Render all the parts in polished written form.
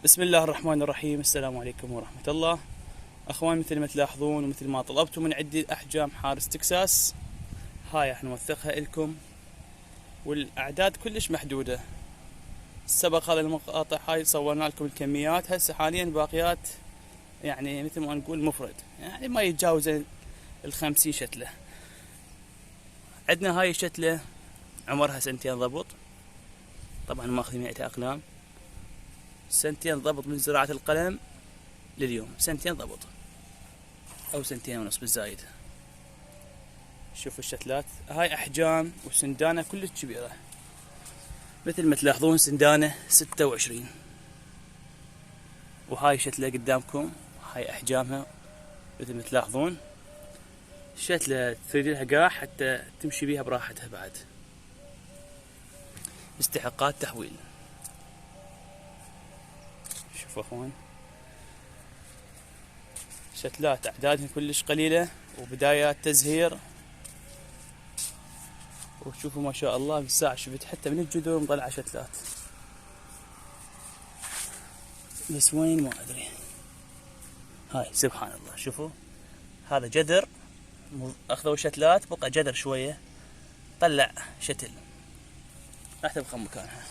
بسم الله الرحمن الرحيم. السلام عليكم ورحمة الله. أخوان، مثل ما تلاحظون ومثل ما طلبتوا من عدة أحجام حارس تكساس، هاي راح نوثقها لكم، والأعداد كلش محدودة. سبق هذا المقاطع هاي صورنا لكم الكميات، هسه حاليا باقيات يعني مثل ما نقول مفرد، يعني ما يتجاوز 50 شتلة. عندنا هاي الشتلة عمرها 2 ضبط، طبعا ماخذ 100 أقلام، 2 ضبط من زراعة القلم لليوم، 2 ضبط أو 2.5 بالزايد. شوفوا الشتلات، هاي أحجام وسندانة كلش كبيرة، مثل ما تلاحظون سندانة 26، وهاي شتلة قدامكم، هاي أحجامها مثل ما تلاحظون. شتلة تريد لها قاع حتى تمشي بيها براحتها، بعد استحقاقات تحويل. شوفوا أخوان، شتلات أعدادها كلش قليلة وبدايات تزهير، وشوفوا ما شاء الله بالساعة شفت حتى من الجذور مطلعة شتلات، بس وين ما أدري. هاي سبحان الله، شوفوا هذا جذر أخذوا شتلات، بقى جذر شوية طلع شتل، راح تبقى مكانها.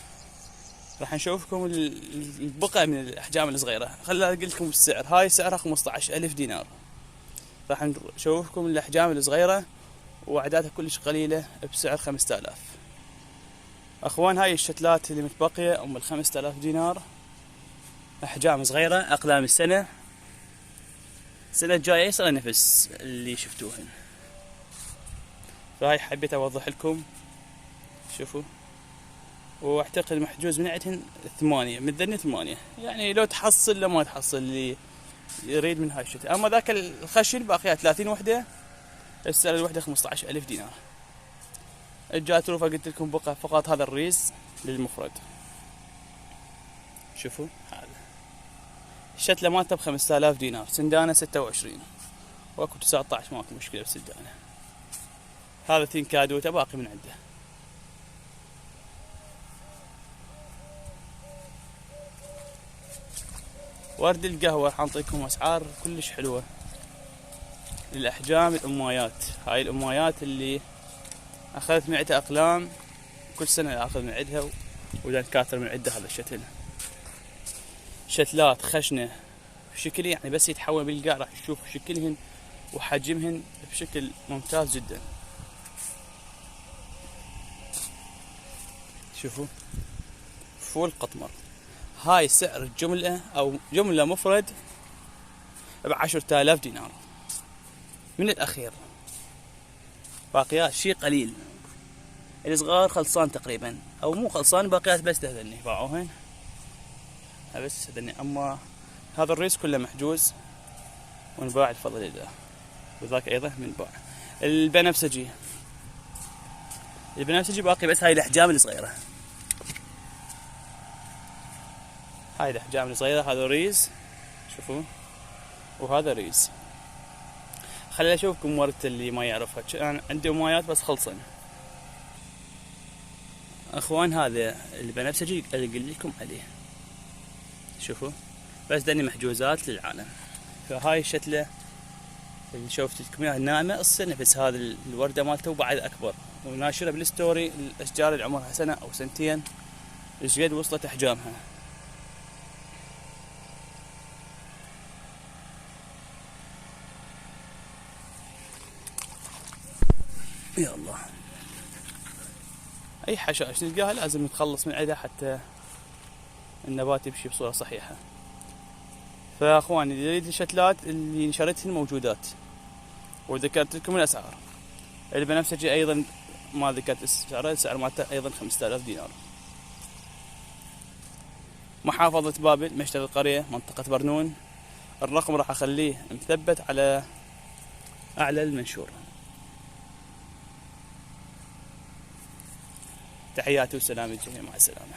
راح نشوفكم البقع من الأحجام الصغيرة. خليني أقول لكم السعر، هاي سعرها 15,000 دينار. راح نشوفكم الأحجام الصغيرة وأعدادها كلش قليلة بسعر 5000. أخوان، هاي الشتلات اللي متبقية أم 5000 دينار، أحجام صغيرة، أقلام السنة الجاية يصير نفس اللي شفتوهن. فهاي حبيت أوضح لكم. شوفوا، واعتقد محجوز من عندهن 8، من ذني 8، يعني لو تحصل لما تحصل اللي يريد من هاي الشتاء. أما ذاك الخشن باقيها 30 وحدة، السعر الوحدة 15,000 دينار. الجات تروفة قلت لكم بقى فقط هذا الريز للمفرد. شوفوا هذا الشتلة مالته ب5000 دينار، سندانة 26 واكو 19، ماكو مشكلة بسندانة. هذا تين كادوته باقي من عنده. ورد القهوة حنطيكم أسعار كلش حلوة للأحجام الأمايات. هاي الأمايات اللي أخذت 100 أقلام، كل سنة أخذ من عندها، وإذا كاثر من عندها هذا الشتل. شتلات خشنة بشكل يعني بس يتحول بالقاع راح تشوف شكلهن وحجمهن بشكل ممتاز جدا. شوفوا فول قطمر، هاي سعر الجملة أو جملة مفرد ب10,000 دينار من الأخير. باقيات شي قليل، الصغار خلصان تقريبا، أو مو خلصان، باقيات بس هذني باعوهن، بس هذني. أما هذا الريس كله محجوز ونباع بفضل الله، وذاك أيضا من باع. البنفسجي باقي بس هاي الأحجام الصغيرة، هاي الأحجام الصغيرة. هذا ريز، شوفوا، وهذا ريز. خليني أشوفكم ورثة اللي ما يعرفها، أنا عندي مايات بس خلصن. أخوان، هذا البنفسجي اللي قلت لكم عليه، شوفوا بس دني محجوزات للعالم. فهاي الشتلة اللي شوفت لكم اياها الناعمة السنة، بس هذا الوردة مالته وبعد أكبر، وناشرة بالستوري الأشجار اللي عمرها 1 أو 2 ايش قد وصلت أحجامها. يا الله، أي حشائش نلقاها لازم نتخلص من عدها حتى النبات يمشي بصورة صحيحة. فأخواني، اللي يريد الشتلات اللي نشرتهن موجودات، وذكرت لكم الأسعار. البنفسجي أيضا ما ذكرت سعره، السعر مالته أيضا 5000 دينار. محافظة بابل، مشتل القرية، منطقة برنون. الرقم راح أخليه مثبت على أعلى المنشور. تحياتي وسلام الجميع، مع السلامة.